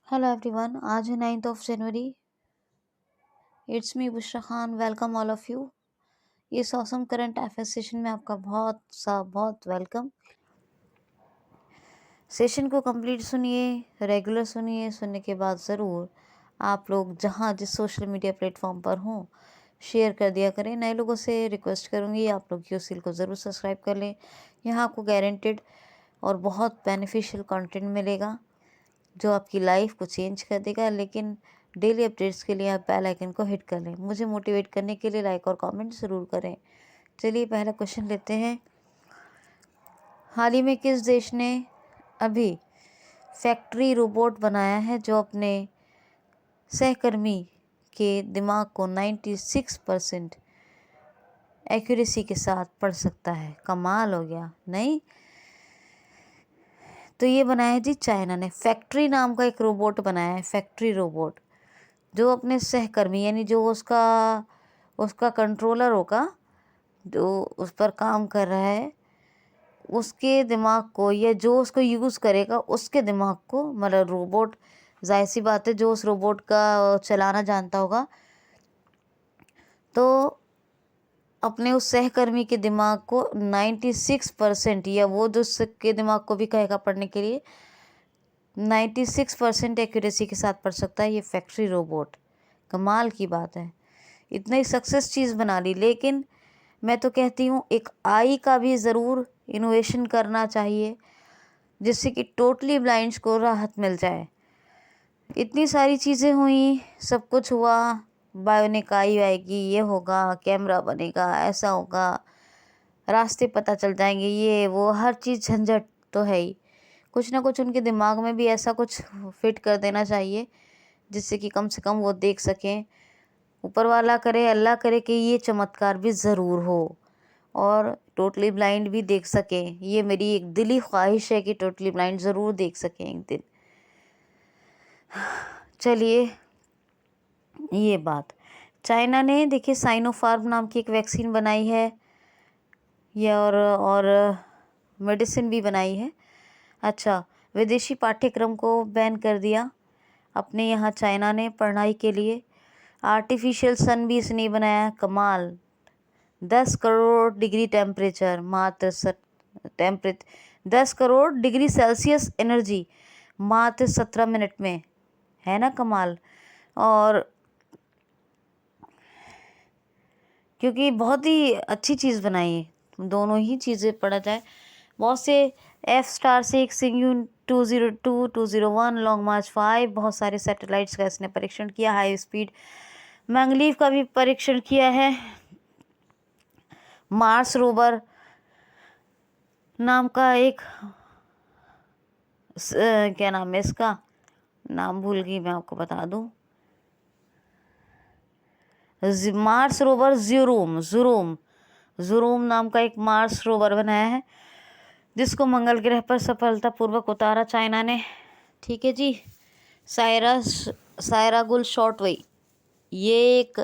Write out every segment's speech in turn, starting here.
Hello everyone, आज है 9th of January। It's me Bushra Khan. Welcome all of you. इस awesome current affair session में आपका बहुत वेलकम। सेशन को कंप्लीट सुनिए, रेगुलर सुनिए। सुनने के बाद ज़रूर आप लोग जहाँ जिस सोशल मीडिया प्लेटफॉर्म पर हों शेयर कर दिया करें। नए लोगों से रिक्वेस्ट करूँगी आप लोग यूसील को ज़रूर सब्सक्राइब कर लें। यहाँ आपको गारंटेड और बहुत बेनिफिशियल कंटेंट मिलेगा जो आपकी लाइफ को चेंज कर देगा। लेकिन डेली अपडेट्स के लिए आप बेल आइकन को हिट कर लें। मुझे मोटिवेट करने के लिए लाइक और कमेंट ज़रूर करें। चलिए पहला क्वेश्चन लेते हैं। हाल ही में किस देश ने अभी फैक्ट्री रोबोट बनाया है जो अपने सहकर्मी के दिमाग को 96% एक्यूरेसी के साथ पढ़ सकता है? कमाल हो गया, नहीं? तो ये बनाया है जी चाइना ने। फैक्ट्री नाम का एक रोबोट बनाया है, फैक्ट्री रोबोट, जो अपने सहकर्मी यानी जो उसका कंट्रोलर होगा, जो उस पर काम कर रहा है, उसके दिमाग को या जो उसको यूज़ करेगा उसके दिमाग को, मतलब रोबोट, जाहिर सी बात है जो उस रोबोट का चलाना जानता होगा, तो अपने उस सहकर्मी के दिमाग को 96% या वो जो उसके दिमाग को भी कहेगा पढ़ने के लिए 96% एक्यूरेसी के साथ पढ़ सकता है ये फैक्ट्री रोबोट। कमाल की बात है, इतना ही सक्सेस चीज़ बना ली। लेकिन मैं तो कहती हूँ एक आई का भी ज़रूर इनोवेशन करना चाहिए जिससे कि टोटली ब्लाइंड्स को राहत मिल जाए। इतनी सारी चीज़ें हुई, सब कुछ हुआ, बायोनिक आई आएगी, ये होगा, कैमरा बनेगा, ऐसा होगा, रास्ते पता चल जाएंगे, ये वो, हर चीज़ झंझट तो है ही। कुछ ना कुछ उनके दिमाग में भी ऐसा कुछ फिट कर देना चाहिए जिससे कि कम से कम वो देख सकें। ऊपर वाला करे, अल्लाह करे कि ये चमत्कार भी ज़रूर हो और टोटली ब्लाइंड भी देख सकें। ये मेरी एक दिली ख्वाहिश है कि टोटली ब्लाइंड ज़रूर देख सकें एक दिन। चलिए, ये बात चाइना ने देखिए साइनोफार्म नाम की एक वैक्सीन बनाई है, ये और मेडिसिन भी बनाई है। अच्छा, विदेशी पाठ्यक्रम को बैन कर दिया अपने यहाँ चाइना ने पढ़ाई के लिए। आर्टिफिशियल सन भी इसने बनाया। कमाल, 10 करोड़ डिग्री टेम्परेचर, मात्र 10 करोड़ डिग्री सेल्सियस एनर्जी मात्र 17 मिनट में, है ना कमाल। और क्योंकि बहुत ही अच्छी चीज़ बनाई है, दोनों ही चीज़ें पढ़ा जाए। बहुत से F*6 Sinyun 202 201 लॉन्ग मार्च 5, बहुत सारे सैटेलाइट्स का इसने परीक्षण किया। हाई स्पीड मैंगलीव का भी परीक्षण किया है। मार्स रोवर नाम का एक क्या नाम है इसका, नाम भूल गई, मैं आपको बता दूं। मार्स रोवर ज़ुरूम नाम का एक मार्स रोवर बनाया है जिसको मंगल ग्रह पर सफलतापूर्वक उतारा चाइना ने। ठीक है जी। सायरा गुल शॉर्टवे, ये एक,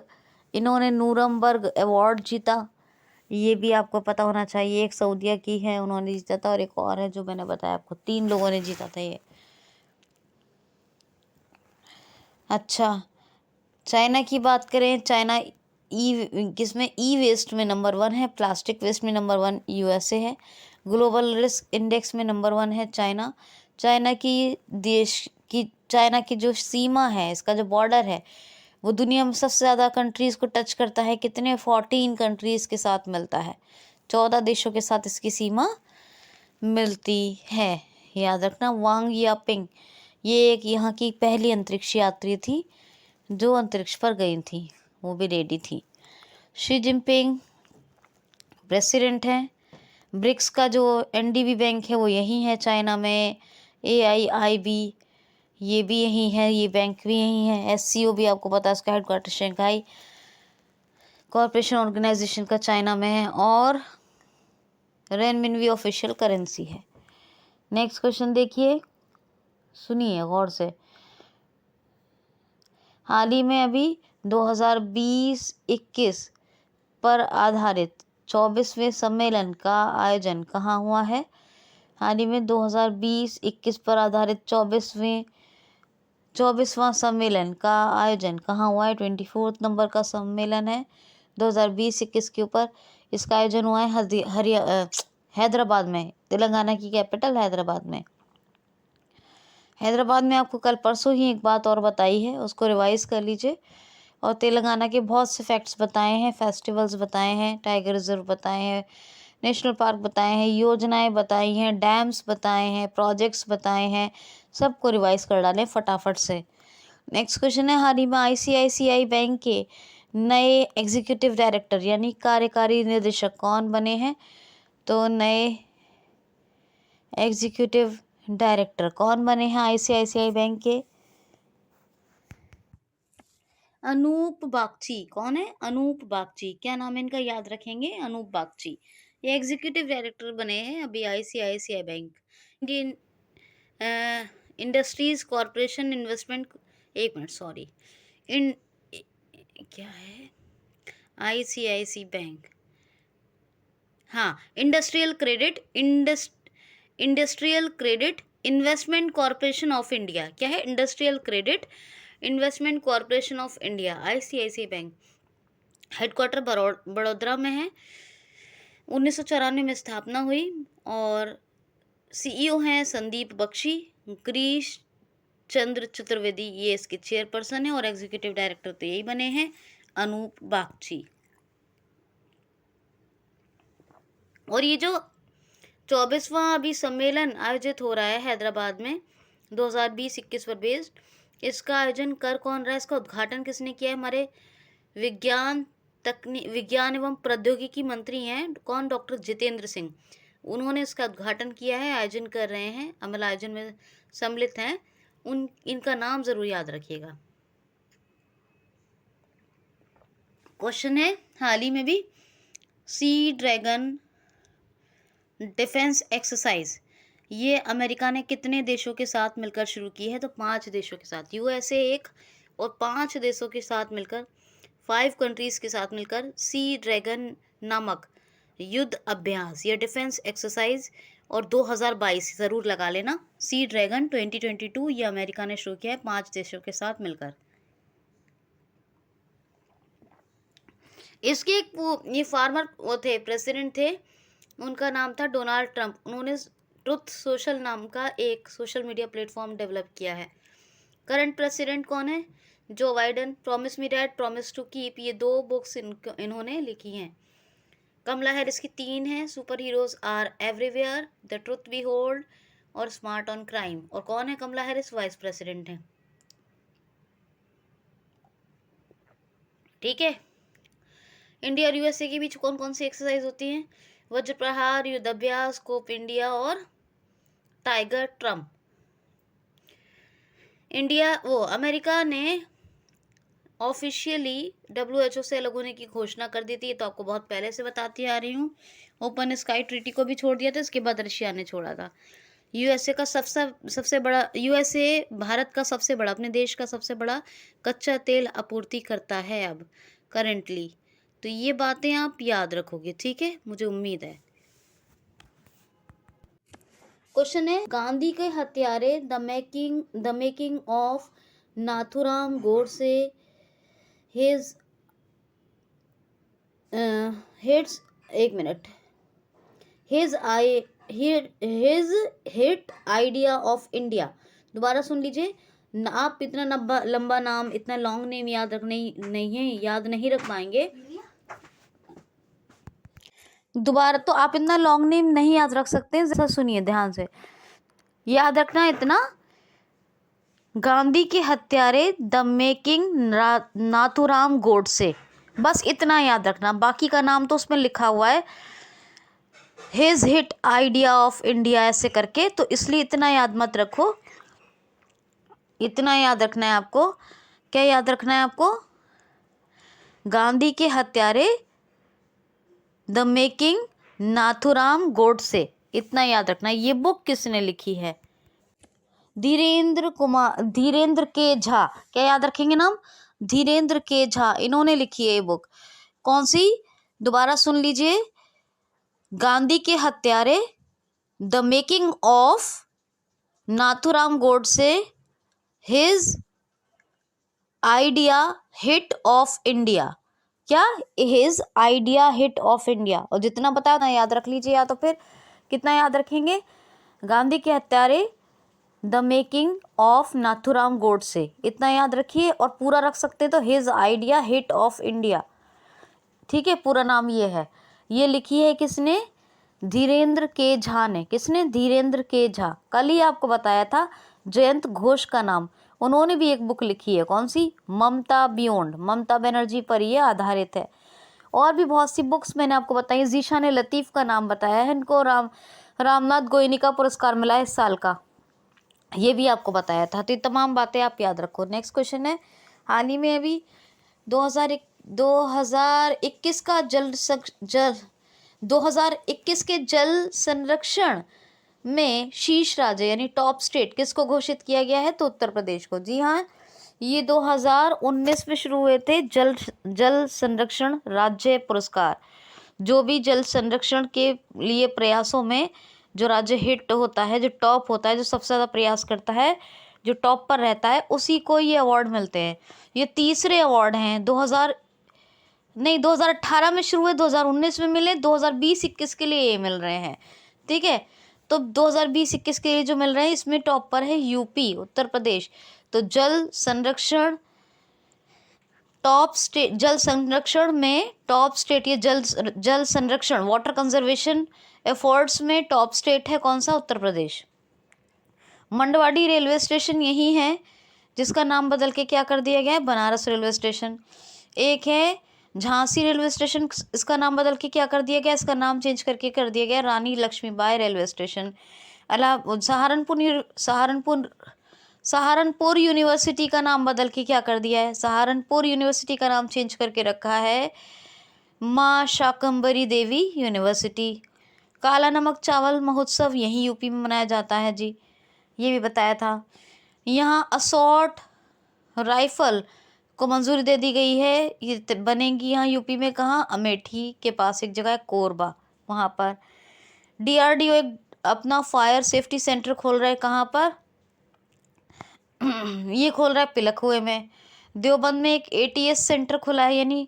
इन्होंने नूरमबर्ग अवार्ड जीता, ये भी आपको पता होना चाहिए। एक सऊदिया की है, उन्होंने जीता था, और एक और है जो मैंने बताया आपको, 3 लोगों ने जीता था ये। अच्छा, चाइना की बात करें, चाइना किसमें ई वेस्ट में नंबर 1 है, प्लास्टिक वेस्ट में नंबर 1 यूएसए है, ग्लोबल रिस्क इंडेक्स में नंबर 1 है चाइना। चाइना की जो सीमा है, इसका जो बॉर्डर है, वो दुनिया में सबसे ज़्यादा कंट्रीज़ को टच करता है। कितने? 14 कंट्रीज़ के साथ मिलता है, 14 देशों के साथ इसकी सीमा मिलती है। याद रखना। वांग यापिंग, ये एक यहाँ की पहली अंतरिक्ष यात्री थी जो अंतरिक्ष पर गई थी, वो भी लेडी थी। शी जिनपिंग प्रेसिडेंट हैं। ब्रिक्स का जो एनडीबी बैंक है वो यहीं है चाइना में। AIIB, ये भी यहीं है, ये बैंक भी यहीं है। SCO भी आपको पता है, उसका हेडक्वार्टर शंघाई कॉरपोरेशन ऑर्गेनाइजेशन का चाइना में है, और रेनमिनवी ऑफिशियल करेंसी है। नेक्स्ट क्वेश्चन देखिए, सुनिए गौर से। हाल ही में अभी 2020-21 पर आधारित 24वें सम्मेलन का आयोजन कहाँ हुआ है? हाल ही में 2020-21 पर आधारित 24वें 24वां सम्मेलन का आयोजन कहाँ हुआ है? 24 नंबर का सम्मेलन है 2020-21 के ऊपर। इसका आयोजन हुआ है हैदराबाद में, तेलंगाना की कैपिटल हैदराबाद में। हैदराबाद में आपको कल परसों ही एक बात और बताई है, उसको रिवाइज कर लीजिए। और तेलंगाना के बहुत से फैक्ट्स बताए हैं, फेस्टिवल्स बताए हैं, टाइगर रिजर्व बताए हैं, नेशनल पार्क बताए हैं, योजनाएं बताई हैं, डैम्स बताए हैं, प्रोजेक्ट्स बताए हैं। सबको रिवाइज कर डालें फटाफट से। नेक्स्ट क्वेश्चन है, हाल ही में ICICI बैंक के नए एग्जीक्यूटिव डायरेक्टर यानी कार्यकारी निदेशक कौन बने हैं? तो नए एग्जीक्यूटिव डायरेक्टर कौन बने हैं ICICI बैंक के? अनूप बागची। कौन है? अनूप बागची। क्या नाम है इनका? याद रखेंगे, अनूप बागची। ये एग्जीक्यूटिव डायरेक्टर बने हैं अभी ICICI bank. Indian industries corporation investment, एक मिनट सॉरी, इन क्या है? ICICI बैंक, हाँ, industrial credit investment corporation of India. क्या है? Industrial credit investment corporation of India, ICICI bank. Headquarter Vadodara में है। 1994 में स्थापना हुई और CEO हैं संदीप बख्शी। गिरीश चंद्र चतुर्वेदी ये इसके चेयरपर्सन है और एग्जीक्यूटिव डायरेक्टर तो यही बने हैं, अनूप बागची। और ये जो 24वां अभी सम्मेलन आयोजित हो रहा है हैदराबाद में 2020-21 पर बेस्ड, इसका आयोजन कर कौन रहा है? इसका उद्घाटन किसने किया है? हमारे विज्ञान एवं प्रौद्योगिकी मंत्री हैं कौन? डॉक्टर जितेंद्र सिंह। उन्होंने इसका उद्घाटन किया है, आयोजन कर रहे हैं, अमल आयोजन में सम्मिलित हैं। इनका नाम जरूर याद रखिएगा। क्वेश्चन है, हाल ही में भी सी ड्रैगन डिफेंस एक्सरसाइज ये अमेरिका ने कितने देशों के साथ मिलकर शुरू की है? तो 5 देशों के साथ। USA एक और 5 देशों के साथ मिलकर, 5 कंट्रीज के साथ मिलकर सी ड्रैगन नामक युद्ध अभ्यास या डिफेंस एक्सरसाइज, और 2022 ज़रूर लगा लेना, सी ड्रैगन 2022 ये अमेरिका ने शुरू किया है 5 देशों के साथ मिलकर। इसके ये फार्मर वो थे, प्रेसिडेंट थे, उनका नाम था डोनाल्ड ट्रंप। उन्होंने ट्रुथ सोशल नाम का एक सोशल मीडिया प्लेटफॉर्म डेवलप किया है। करंट प्रेसिडेंट कौन है? Joe Biden. Promise me dad, promise to keep, ये 2 बुक्स इन्होंने लिखी हैं। कमला हैरिस की 3 हैं, superheroes are everywhere, the truth we hold और स्मार्ट ऑन क्राइम। और कौन है कमला हैरिस? वाइस प्रेसिडेंट है। ठीक है। इंडिया और USA के बीच कौन कौन सी एक्सरसाइज होती हैं? वज्र प्रहार, युद्ध अभ्यास, कोप इंडिया और टाइगर ट्रम्प। अमेरिका ने ऑफिशियली WHO से अलग होने की घोषणा कर दी थी, ये तो आपको बहुत पहले से बताती आ रही हूँ। ओपन स्काई ट्रीटी को भी छोड़ दिया था, इसके बाद रशिया ने छोड़ा था। USA का सबसे बड़ा, USA भारत का सबसे बड़ा, अपने देश का सबसे बड़ा कच्चा तेल आपूर्ति करता है अब करेंटली। तो ये बातें आप याद रखोगे, ठीक है, मुझे उम्मीद है। क्वेश्चन है, गांधी के हत्यारे the making of Nathuram Godse his hit idea of India. दोबारा सुन लीजिए, आप इतना लंबा नाम, इतना लॉन्ग नेम याद रख पाएंगे। दोबारा तो आप इतना लॉन्ग नेम नहीं याद रख सकते, जैसा सुनिए ध्यान से, याद रखना इतना, गांधी के हत्यारे द मेकिंग नाथुराम गोडसे, बस इतना याद रखना। बाकी का नाम तो उसमें लिखा हुआ है his hit idea of India ऐसे करके, तो इसलिए इतना याद मत रखो। इतना याद रखना है आपको। क्या याद रखना है आपको? गांधी के हत्यारे द मेकिंग नाथुराम गोडसे, इतना याद रखना। ये बुक किसने लिखी है? धीरेन्द्र के झा। क्या याद रखेंगे नाम? धीरेन्द्र के झा, इन्होंने लिखी है ये बुक। कौन सी? दोबारा सुन लीजिए, गांधी के हत्यारे the making of Nathuram Godse his idea hit of India. क्या? His idea hit of India. और जितना बताया ना याद रख लीजिए, या तो फिर कितना याद रखेंगे? गांधी के हत्यारे, the making of Nathuram Godse, इतना याद रखिए। और पूरा रख सकते तो his idea hit of India. ठीक है, पूरा नाम ये है। ये लिखी है किसने? धीरेन्द्र के झा ने। किसने? धीरेन्द्र के झा। कल ही आपको बताया था जयंत घोष का नाम, उन्होंने भी एक बुक लिखी है। कौन सी? ममता बियॉन्ड, ममता बनर्जी पर ये आधारित है। और भी बहुत सी बुक्स मैंने आपको बताई। जीशान लतीफ़ का नाम बताया है, इनको रामनाथ गोयनी का पुरस्कार मिला है इस साल का, ये भी आपको बताया था। तो ये तमाम बातें आप याद रखो। नेक्स्ट क्वेश्चन है, हाल ही में अभी 2021 का 2021 के जल संरक्षण में शीर्ष राज्य यानी टॉप स्टेट किसको घोषित किया गया है? तो उत्तर प्रदेश को। जी हाँ, ये 2019 में शुरू हुए थे जल संरक्षण राज्य पुरस्कार। जो भी जल संरक्षण के लिए प्रयासों में जो राज्य हिट होता है, जो टॉप होता है, जो सबसे ज़्यादा प्रयास करता है, जो टॉप पर रहता है, उसी को ये अवार्ड मिलते हैं। ये तीसरे अवार्ड हैं। 2018 में शुरू हुए, 2019 में मिले, 2020-21 के लिए ये मिल रहे हैं। ठीक है, तो 2020-21 के लिए जो मिल रहे हैं, इसमें टॉप पर है यूपी, उत्तर प्रदेश। तो जल संरक्षण टॉप स्टेट, जल संरक्षण में टॉप स्टेट, ये जल संरक्षण वाटर कंजर्वेशन एफर्ट्स में टॉप स्टेट है कौन सा? उत्तर प्रदेश। मंडवाडी रेलवे स्टेशन यही है जिसका नाम बदल के क्या कर दिया गया है? Banaras railway station. एक है झांसी रेलवे स्टेशन, इसका नाम बदल के क्या कर दिया गया? इसका नाम चेंज करके कर दिया गया Rani Lakshmibai railway station. Saharanpur university का नाम बदल के क्या कर दिया है? सहारनपुर यूनिवर्सिटी का नाम चेंज करके रखा है माँ शाकंभरी देवी यूनिवर्सिटी। काला नमक चावल महोत्सव यहीं यूपी में मनाया जाता है जी, ये भी बताया था। यहाँ असॉल्ट राइफल को मंजूरी दे दी गई है, ये बनेंगी यहाँ यूपी में। कहाँ? अमेठी के पास एक जगह है कोरबा, वहाँ पर। DRDO एक अपना फायर सेफ्टी सेंटर खोल रहा है। कहाँ पर? ये खोल रहा है पिलखुए में। देवबंद में एक ATS सेंटर खुला है, यानी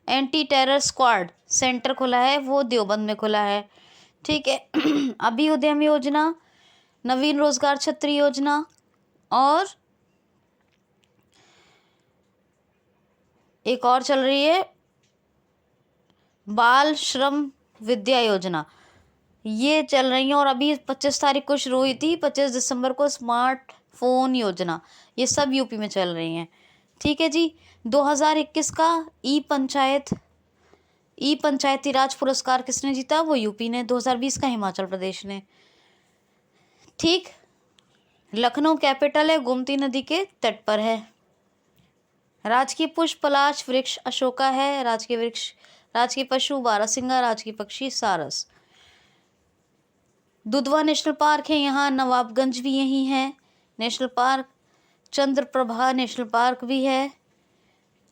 एंटी टेरर स्क्वाड सेंटर खुला है, वो देवबंद में खुला है। ठीक है। अभी उद्यम योजना, नवीन रोजगार छतरी योजना, और एक और चल रही है बाल श्रम विद्या योजना, ये चल रही है। और अभी 25 तारीख को शुरू हुई थी, 25 दिसंबर को स्मार्टफोन योजना, ये सब यूपी में चल रही हैं। ठीक है जी। 2021 का ई पंचायती राज पुरस्कार किसने जीता? वो यूपी ने। 2020 का हिमाचल प्रदेश ने। ठीक। लखनऊ कैपिटल है, गोमती नदी के तट पर है। राजकीय पुष्प पलाश वृक्ष अशोका है। राजकीय पशु बारहसिंगा, राजकीय पक्षी सारस। दुधवा नेशनल पार्क है यहाँ, नवाबगंज भी यही है national park. Chandraprabha national park भी है,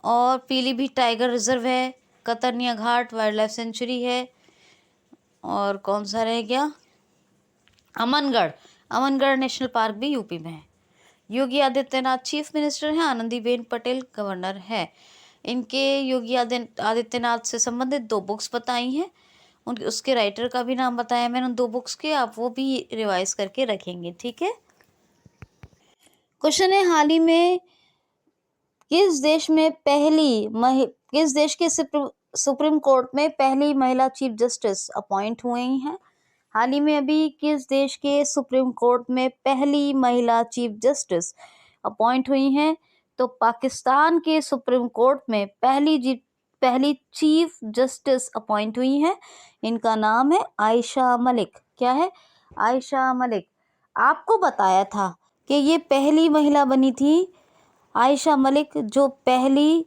और पीलीभीत टाइगर रिजर्व है। कतरनिया घाट वाइल्ड लाइफ सेंचुरी है, और कौन सा रह गया? अमनगढ़ नेशनल पार्क भी यूपी में है। योगी आदित्यनाथ चीफ मिनिस्टर हैं, आनंदीबेन पटेल गवर्नर है। इनके योगी आदित्यनाथ से संबंधित 2 बुक्स बताई हैं, उसके राइटर का भी नाम बताया मैंने उन 2 बुक्स के, आप वो भी रिवाइज करके रखेंगे। ठीक है। क्वेश्चन है, हाल ही में किस देश के सुप्रीम कोर्ट में पहली महिला चीफ जस्टिस अपॉइंट हुई हैं? हाल ही में अभी किस देश के सुप्रीम कोर्ट में पहली महिला चीफ जस्टिस अपॉइंट हुई हैं? तो पाकिस्तान के सुप्रीम कोर्ट में पहली चीफ जस्टिस अपॉइंट हुई हैं। इनका नाम है आयशा मलिक। क्या है? आयशा मलिक। आपको बताया था कि ये पहली महिला बनी थी आयशा मलिक, जो पहली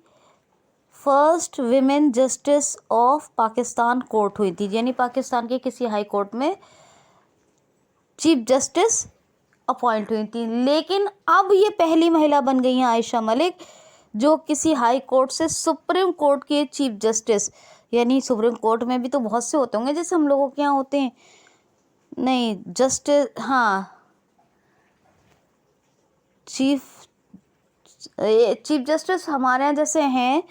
first women justice of Pakistan court हुई थी, यानी पाकिस्तान के किसी हाई कोर्ट में चीफ जस्टिस अपॉइंट हुई थी। लेकिन अब ये पहली महिला बन गई हैं आयशा मलिक, जो किसी हाई कोर्ट से सुप्रीम कोर्ट के चीफ जस्टिस, यानी सुप्रीम कोर्ट में भी तो बहुत से होते होंगे जैसे हम लोगों के यहाँ होते हैं, नहीं, जस्टिस, हाँ, चीफ जस्टिस हमारे यहाँ जैसे हैं,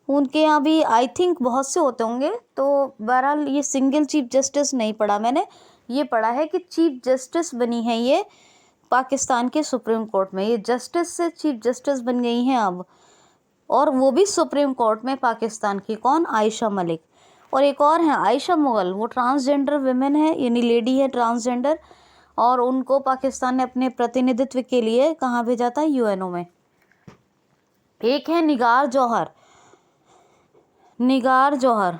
उनके यहाँ भी आई थिंक बहुत से होते होंगे। तो बहरहाल ये सिंगल चीफ जस्टिस नहीं पढ़ा मैंने, ये पढ़ा है कि चीफ जस्टिस बनी है ये पाकिस्तान के सुप्रीम कोर्ट में। ये जस्टिस से चीफ जस्टिस बन गई हैं अब, और वो भी सुप्रीम कोर्ट में पाकिस्तान की। कौन? आयशा मलिक। और एक और है आयशा मुगल, वो ट्रांसजेंडर विमेन है, यानी लेडी है ट्रांसजेंडर, और उनको पाकिस्तान ने अपने प्रतिनिधित्व के लिए कहाँ भेजा था? यूएनओ में। एक है निगार जौहर। निगार जौहर,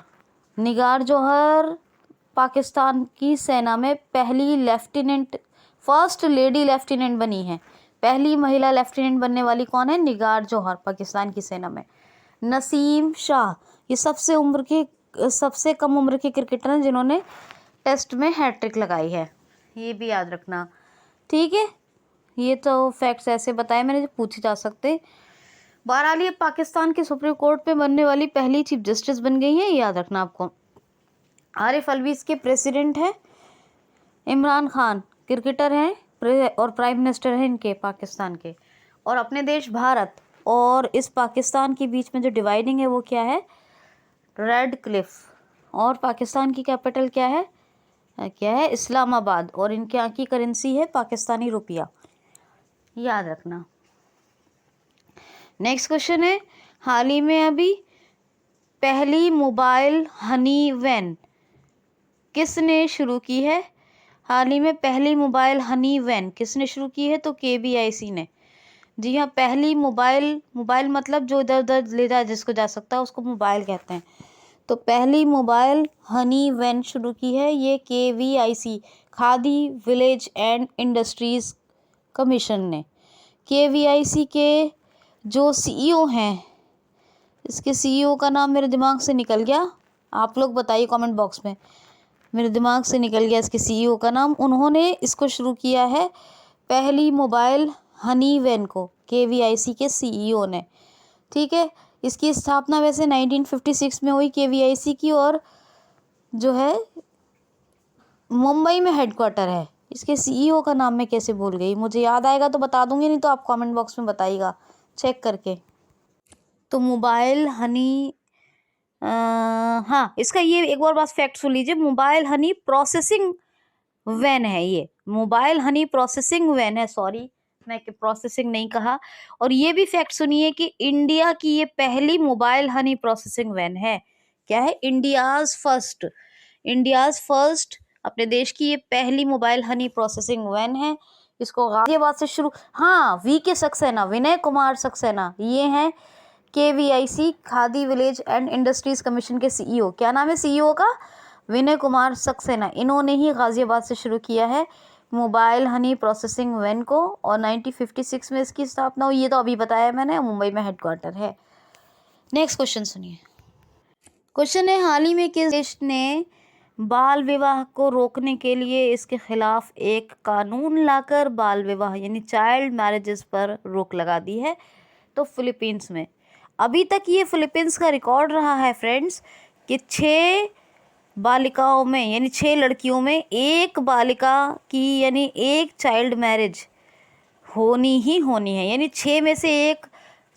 निगार जौहर पाकिस्तान की सेना में पहली लेफ्टिनेंट, फर्स्ट लेडी लेफ्टिनेंट बनी है। पहली महिला लेफ्टिनेंट बनने वाली कौन है? निगार जौहर, पाकिस्तान की सेना में। नसीम शाह, ये सबसे कम उम्र के क्रिकेटर हैं जिन्होंने टेस्ट में हैट्रिक लगाई है, ये भी याद रखना। ठीक है, ये तो फैक्ट्स ऐसे बताए मैंने जो पूछे जा सकते। बहरहाल ये पाकिस्तान के सुप्रीम कोर्ट पे बनने वाली पहली चीफ जस्टिस बन गई है, ये याद रखना आपको। आरिफ अलवी इसके प्रेसिडेंट है। इमरान खान क्रिकेटर हैं और प्राइम मिनिस्टर हैं इनके पाकिस्तान के। और अपने देश भारत और इस पाकिस्तान के बीच में जो डिवाइडिंग है वो क्या है? Red Cliff. और पाकिस्तान की कैपिटल क्या है? इस्लामाबाद। और इनके यहाँ की करेंसी है पाकिस्तानी रुपया, याद रखना। नेक्स्ट क्वेश्चन है, हाल ही में अभी पहली मोबाइल हनी वैन किसने शुरू की है? हाल ही में पहली मोबाइल हनी वैन किसने शुरू की है? तो KVIC ने। जी हाँ, पहली मोबाइल मतलब जो इधर उधर ले जा जिसको जा सकता है उसको मोबाइल कहते हैं। तो पहली मोबाइल हनी वैन शुरू की है ये KVIC, khadi village and industries commission ने। KVIC के जो CEO हैं, इसके CEO का नाम मेरे दिमाग से निकल गया, आप लोग बताइए कमेंट बॉक्स में। मेरे दिमाग से निकल गया इसके CEO का नाम। उन्होंने इसको शुरू किया है पहली मोबाइल हनी वैन को, KVIC के CEO ने। ठीक है, इसकी स्थापना वैसे 1956 में हुई KVIC की, और जो है मुंबई में हेडक्वार्टर है। इसके CEO का नाम मैं कैसे भूल गई, मुझे याद आएगा तो बता दूंगी, नहीं तो आप कमेंट बॉक्स में बताइएगा चेक करके। तो मोबाइल हनी, हाँ, इसका ये एक बार बात फैक्ट सुन लीजिए, मोबाइल हनी प्रोसेसिंग वैन है ये, मोबाइल हनी प्रोसेसिंग वैन है, सॉरी मैं प्रोसेसिंग नहीं कहा। और ये भी फैक्ट सुनिए कि इंडिया की ये पहली मोबाइल हनी प्रोसेसिंग वैन है। क्या है? इंडियाज फर्स्ट, अपने देश की ये पहली मोबाइल हनी प्रोसेसिंग वैन है। इसको गाजियाबाद से शुरू, हाँ, VK सक्सेना, विनय कुमार सक्सेना, ये हैं KVIC, khadi village and industries commission के CEO। क्या नाम है CEO का? विनय कुमार सक्सेना। इन्होंने ही गाजियाबाद से शुरू किया है मोबाइल हनी प्रोसेसिंग वैन को, और 1956 में इसकी स्थापना हुई। ये तो अभी बताया मैंने, मुंबई में हेडक्वार्टर है। नेक्स्ट क्वेश्चन सुनिए। क्वेश्चन है, हाल ही में किस देश ने बाल विवाह को रोकने के लिए इसके खिलाफ एक कानून लाकर बाल विवाह यानी चाइल्ड मैरिजेस पर रोक लगा दी है? तो फिलीपींस में। अभी तक ये फिलीपींस का रिकॉर्ड रहा है फ्रेंड्स कि 6 बालिकाओं में यानी 6 लड़कियों में एक बालिका की यानी एक चाइल्ड मैरिज होनी ही होनी है, यानी 6 में से एक,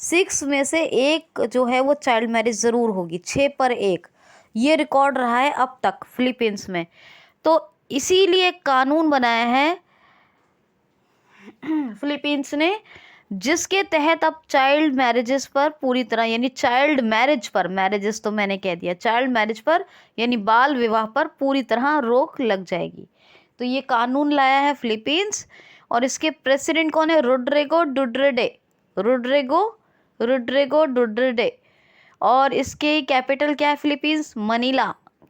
6 में से एक जो है वो चाइल्ड मैरिज ज़रूर होगी, 6 पर 1। ये रिकॉर्ड रहा है अब तक फिलीपींस में। तो इसीलिए कानून बनाया है फिलीपींस ने, जिसके तहत अब चाइल्ड मैरिजेस पर पूरी तरह यानी चाइल्ड मैरिज पर, मैरिजेस तो मैंने कह दिया, चाइल्ड मैरिज पर यानी बाल विवाह पर पूरी तरह रोक लग जाएगी। तो ये कानून लाया है फिलीपींस, और इसके प्रेसिडेंट कौन है? Rodrigo Duterte. और इसके कैपिटल क्या है फिलीपींस? मनीला।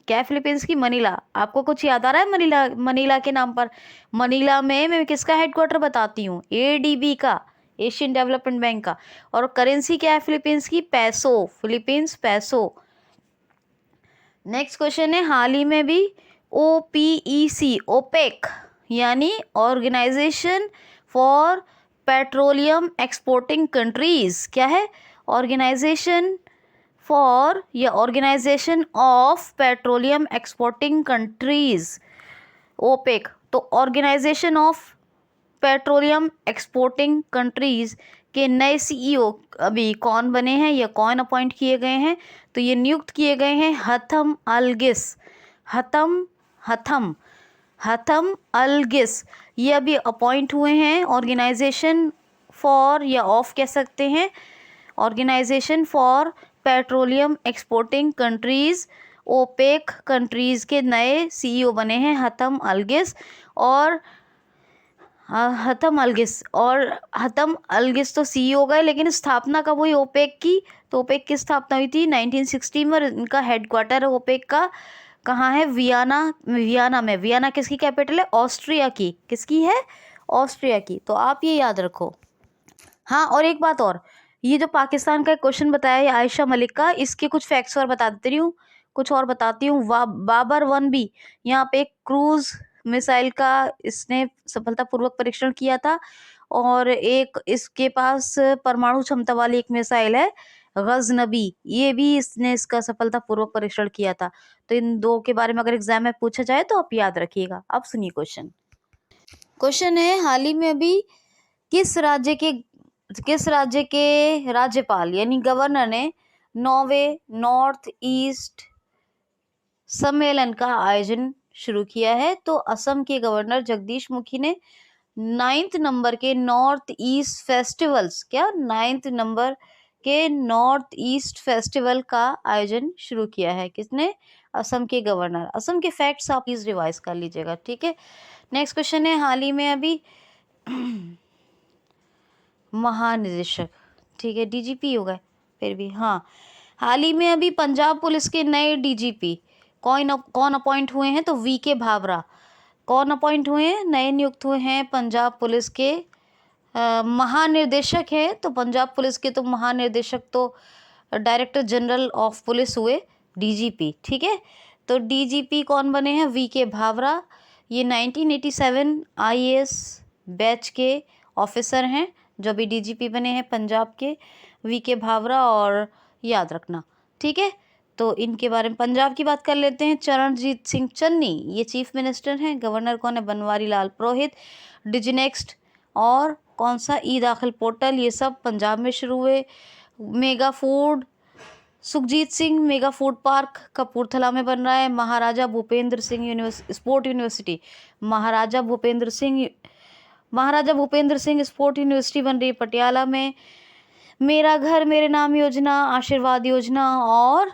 क्या है फिलीपींस की? मनीला। आपको कुछ याद आ रहा है मनीला के नाम पर? मनीला में मैं किसका हेडक्वार्टर बताती हूँ? ADB का, एशियन डेवलपमेंट बैंक का। और करेंसी क्या है फिलीपींस की? पैसो, फिलीपींस पैसो। नेक्स्ट क्वेश्चन है, हाल ही में भी OPEC, ओपेक यानी organisation for Petroleum Exporting countries, क्या है? ऑर्गेनाइजेशन फॉर या organisation of petroleum Exporting Countries, OPEC, तो organisation of petroleum Exporting countries के नए सीईओ अभी कौन बने हैं या कौन अपॉइंट किए गए हैं? तो ये नियुक्त किए गए हैं हथम अलगिस। हथम अलगिस ये अभी अपॉइंट हुए हैं ऑर्गेनाइजेशन फॉर या ऑफ कह सकते हैं, Organization for Petroleum Exporting Countries, OPEC countries के नए सीईओ बने हैं हथम अलगिस। और हथम अलगिस तो सीईओ गए, लेकिन स्थापना कब हुई ओपेक की? तो ओपेक की स्थापना हुई थी 1960 में। इनका हेडक्वार्टर है ओपेक का कहाँ है? वियना में। वियना किसकी कैपिटल है? ऑस्ट्रिया की। किसकी है? ऑस्ट्रिया की। तो आप ये याद रखो। हाँ, और एक बात और, ये जो पाकिस्तान का क्वेश्चन बताया है आयशा मलिक का, इसके कुछ फैक्ट्स और बता देती हूँ, कुछ और बताती हूँ। बाबर 1B यहाँ पे एक क्रूज मिसाइल का इसने सफलतापूर्वक परीक्षण किया था, और एक इसके पास परमाणु क्षमता वाली एक मिसाइल है गजनबी, ये भी इसने इसका सफलतापूर्वक परीक्षण किया था। तो इन दो के बारे में अगर एग्जाम में पूछा जाए तो आप याद रखिएगा। अब सुनिए क्वेश्चन है, हाल ही में अभी किस राज्य के राज्यपाल यानी गवर्नर ने नॉर्वे नॉर्थ ईस्ट सम्मेलन का आयोजन शुरू किया है? तो असम के गवर्नर जगदीश मुखी ने 9th नंबर के नॉर्थ ईस्ट फेस्टिवल्स, क्या 9th नंबर के नॉर्थ ईस्ट फेस्टिवल का आयोजन शुरू किया है। किसने? असम के गवर्नर। असम के फैक्ट्स आप प्लीज रिवाइज कर लीजिएगा, ठीक है। नेक्स्ट क्वेश्चन है, हाल ही में अभी महानिदेशक, ठीक है, डीजीपी हो गए फिर भी, हाँ, हाल ही में अभी पंजाब पुलिस के नए डीजीपी कौन अपॉइंट हुए हैं? तो वीके भावरा। कौन अपॉइंट हुए हैं? नए नियुक्त हुए हैं पंजाब पुलिस के महानिर्देशक हैं। तो पंजाब पुलिस के तो महानिर्देशक तो डायरेक्टर जनरल ऑफ पुलिस हुए, डीजीपी, ठीक है। तो डीजीपी कौन बने हैं? वीके भावरा। ये 1987 आईएएस बैच के ऑफिसर हैं जो भी डीजीपी बने हैं पंजाब के, वीके भावरा। और याद रखना, ठीक है। तो इनके बारे में पंजाब की बात कर लेते हैं। चरणजीत सिंह चन्नी ये चीफ मिनिस्टर हैं। गवर्नर कौन है? बनवारी लाल पुरोहित। डिजिनेक्स्ट और कौन सा ई दाखिल पोर्टल, ये सब पंजाब में शुरू हुए। Mega food, Sukhjeet Singh mega food park Kapurthala में बन रहा है। Maharaja Bhupendra Singh sport university, Maharaja Bhupendra Singh sport university बन रही है पटियाला में। मेरा घर मेरे नाम योजना, आशीर्वाद योजना और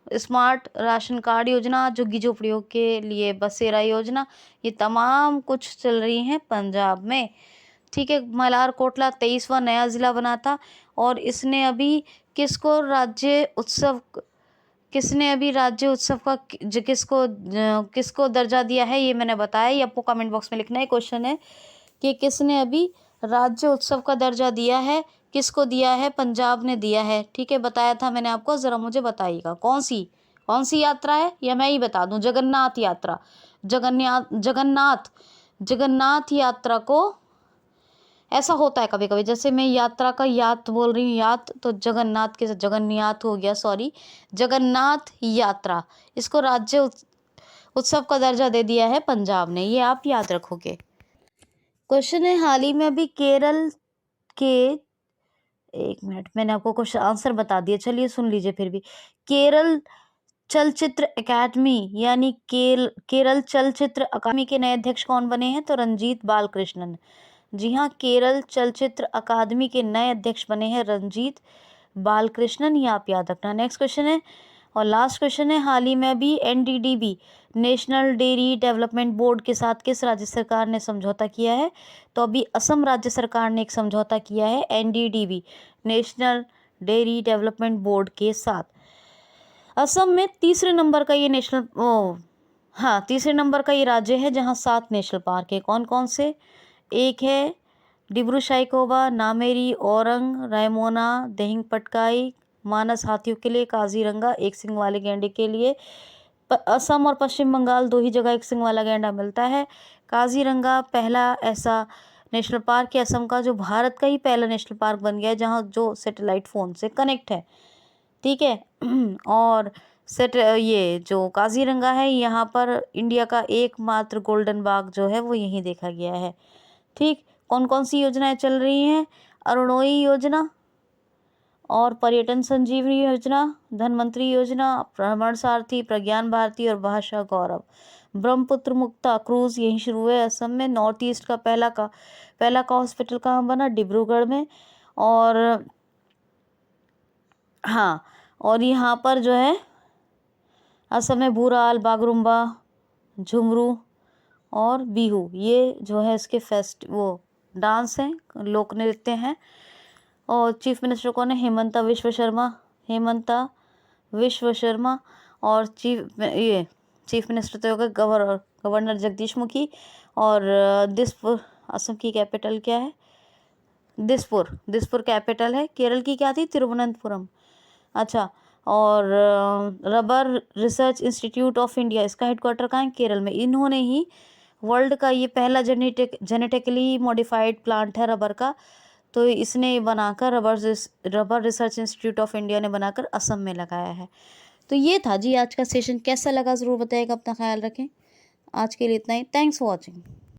स्मार्ट राशन कार्ड योजना, झुग्गी झोपड़ियों के लिए बसेरा योजना, ये तमाम कुछ चल रही हैं पंजाब में, ठीक है। मलारकोटला 23वां नया जिला बना था। और इसने अभी राज्य उत्सव का किसको दर्जा दिया है, ये मैंने बताया। ये आपको कमेंट बॉक्स में लिखना है। क्वेश्चन है कि किसने अभी राज्य उत्सव का दर्जा दिया है? किसको दिया है? पंजाब ने दिया है, ठीक है, बताया था मैंने आपको। ज़रा मुझे बताइएगा कौन सी यात्रा है, या मैं ही बता दूं? जगन्नाथ यात्रा। जगन्नाथ यात्रा को, ऐसा होता है कभी कभी, जैसे मैं यात्रा का यात बोल रही हूँ, यात, तो जगन्नाथ के जगन्नाथ हो गया, सॉरी, जगन्नाथ यात्रा, इसको राज्य उत्सव का दर्जा दे दिया है पंजाब ने, ये आप याद रखोगे। क्वेश्चन है, हाल ही में अभी केरल के, एक मिनट, मैंने आपको क्वेश्चन आंसर बता दिया, चलिए सुन लीजिए फिर भी। केरल चलचित्र अकादमी यानी केरल चलचित्र अकादमी के नए अध्यक्ष कौन बने हैं? तो रंजीत बालकृष्णन। जी हाँ, केरल चलचित्र अकादमी के नए अध्यक्ष बने हैं रंजीत बालकृष्णन, ये आप याद रखना। नेक्स्ट क्वेश्चन है और लास्ट क्वेश्चन है, हाल ही में अभी NDDB national dairy development board के साथ किस राज्य सरकार ने समझौता किया है? तो अभी असम राज्य सरकार ने एक समझौता किया है NDDB national dairy development board के साथ। असम में तीसरे नंबर का ये तीसरे नंबर का ये राज्य है जहाँ 7 नेशनल पार्क है। कौन कौन से? एक है डिब्रू साइखोवा, नामेरी, औरंग, रायमोना, दिहिंग पटकाई, मानस हाथियों के लिए, काजीरंगा एक सिंग वाले गैंडे के लिए। असम और पश्चिम बंगाल 2 ही जगह एक सिंग वाला गैंडा मिलता है। काजीरंगा पहला ऐसा नेशनल पार्क है असम का जो भारत का ही पहला नेशनल पार्क बन गया है, जहाँ जो सैटेलाइट फ़ोन से कनेक्ट है, ठीक है। और ये जो काजीरंगा है, यहाँ पर इंडिया का एकमात्र गोल्डन बाग जो है वो यहीं देखा गया है। ठीक, कौन कौन सी योजनाएं चल रही हैं? अरुणोई योजना और पर्यटन संजीवनी योजना, धनवंतरी योजना, भ्रमण सारथी, प्रज्ञान भारती और भाषा गौरव। ब्रह्मपुत्र मुक्ता क्रूज यहीं शुरू हुए असम में। नॉर्थ ईस्ट का पहला का हॉस्पिटल कहाँ बना? डिब्रूगढ़ में। और हाँ, और यहाँ पर जो है असम में भूराल, बागरुम्बा, झुमरू और बिहू, ये जो है इसके वो डांस हैं, लोक नृत्य हैं। और चीफ मिनिस्टर कौन है? हेमंता विश्व शर्मा। और चीफ मिनिस्टर तो होगा गवर्नर जगदीश मुखी। और दिसपुर, असम की कैपिटल क्या है? दिसपुर कैपिटल है। केरल की क्या थी? तिरुवनंतपुरम। अच्छा, और rubber research institute of India, इसका हेडक्वार्टर कहाँ है? केरल में। इन्होंने ही वर्ल्ड का ये पहला जेनेटिकली मॉडिफाइड प्लांट है रबर का, तो इसने बनाकर rubber research institute of India ने बनाकर असम में लगाया है। तो ये था जी आज का सेशन। कैसा लगा ज़रूर बताइएगा, अपना ख्याल रखें। आज के लिए इतना ही। Thanks for watching.